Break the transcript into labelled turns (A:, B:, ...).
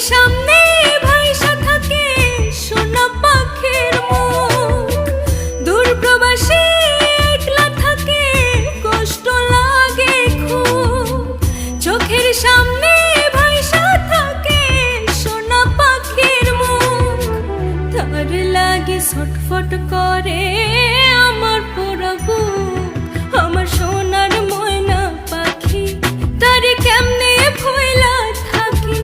A: সামনে ভাইসা থাকে সোনা পাখির মুখ। দূর প্রবাসী একলা থাকে, কষ্ট লাগে খুব। চোখের সামনে ভাইসা থাকে সোনা পাখির মুখ। তার লাগে ছটফট